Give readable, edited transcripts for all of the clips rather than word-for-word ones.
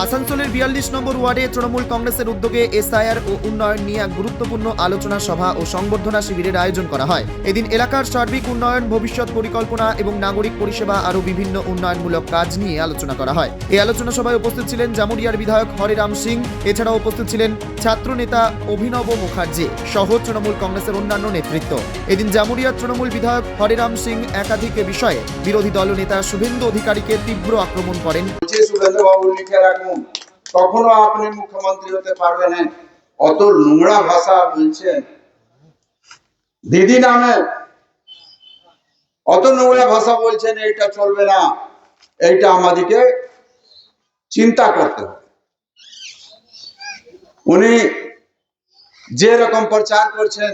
আসানসোলের ৪২ নম্বর ওয়ার্ডে তৃণমূল কংগ্রেসের উদ্যোগে এসআইআর ও উন্নয়ন নিয়ে এক গুরুত্বপূর্ণ আলোচনা সভা ও সংবর্ধনা শিবিরের আয়োজন করা হয়। এদিন এলাকার সার্বিক উন্নয়ন, ভবিষ্যৎ পরিকল্পনা এবং নাগরিক পরিষেবা আরও বিভিন্ন উন্নয়নমূলক কাজ নিয়ে আলোচনা করা হয়। এই আলোচনা সভায় উপস্থিত ছিলেন জামুরিয়ার বিধায়ক হরিরাম সিং, এছাড়াও উপস্থিত ছিলেন ছাত্রনেতা অভিনব মুখার্জি সহ তৃণমূল কংগ্রেসের অন্যান্য নেতৃত্ব। এদিন জামুরিয়ার তৃণমূল বিধায়ক হরিরাম সিং একাধিক বিষয়ে বিরোধী দলনেতা শুভেন্দু অধিকারীকে তীব্র আক্রমণ করেন। শুভেন্দুবাবু লিখে রাখুন, কখনো আপনি মুখ্যমন্ত্রী হতে পারবেন না। অত নোংরা ভাষা বলছেন দিদি নামে, অত নোংরা ভাষা বলছেন, এইটা চলবে না। এইটা আমাদেরকে চিন্তা করতে হবে। উনি যে রকম প্রচার করছেন,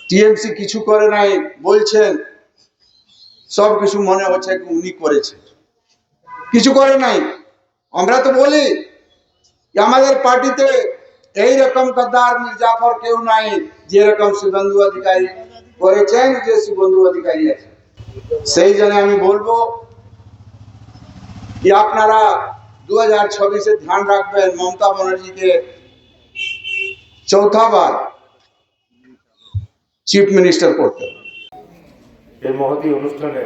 টিএমসি কিছু করে নাই বলছেন, সবকিছু মনে হচ্ছে উনি করেছেন, কিছু করে নাই। আমরা তো বলি আমাদের পার্টিতে এইরকম গদ্দার মির্জাফর কেউ নাই যেরকম শুভেন্দু অধিকারী করেছেন, যে শুভেন্দু অধিকারী আছে। সেই জন্য আমি বলবো যে আপনারা 2026-এ ধ্যান রাখবেন, মমতা ব্যানার্জিকে চৌথাবার চিফ মিনিস্টার করতে। এই মহতী অনুষ্ঠানে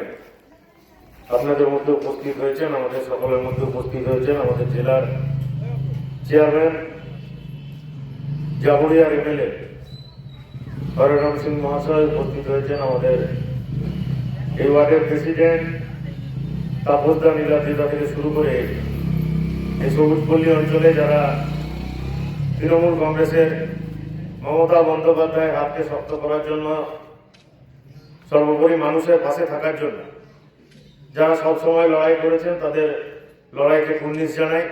আপনাদের মধ্যে উপস্থিত হয়েছেন, আমাদের সকলের মধ্যে উপস্থিত হয়েছেন আমাদের জেলার চেয়ারম্যান, জামুরিয়ার এমএলএ হরিরাম সিং মহাশয়, উপস্থিত হয়েছেন আমাদের এই ওয়ার্ডের প্রেসিডেন্ট তাপসদা নীলাদ্রিদা থেকে শুরু করে এই সবুজপল্লী অঞ্চলে যারা তৃণমূল কংগ্রেসের মমতা বন্দ্যোপাধ্যায়ের হাতকে শক্ত করার জন্য, সর্বোপরি মানুষের পাশে থাকার জন্য যারা সবসময় লড়াই করেছেন, তাদের লড়াইকে কুর্নিশ জানাই।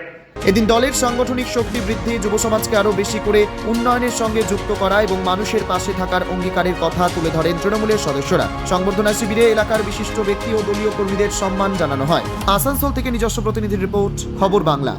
এদিন দলের সাংগঠনিক শক্তি বৃদ্ধি, যুব সমাজকে আরও বেশি করে উন্নয়নের সঙ্গে যুক্ত করা এবং মানুষের পাশে থাকার অঙ্গীকারের কথা তুলে ধরেন তৃণমূলের সদস্যরা। সংবর্ধনা শিবিরে এলাকার বিশিষ্ট ব্যক্তি ও দলীয় কর্মীদের সম্মান জানানো হয়। আসানসোল থেকে নিজস্ব প্রতিনিধির রিপোর্ট, খবর বাংলা।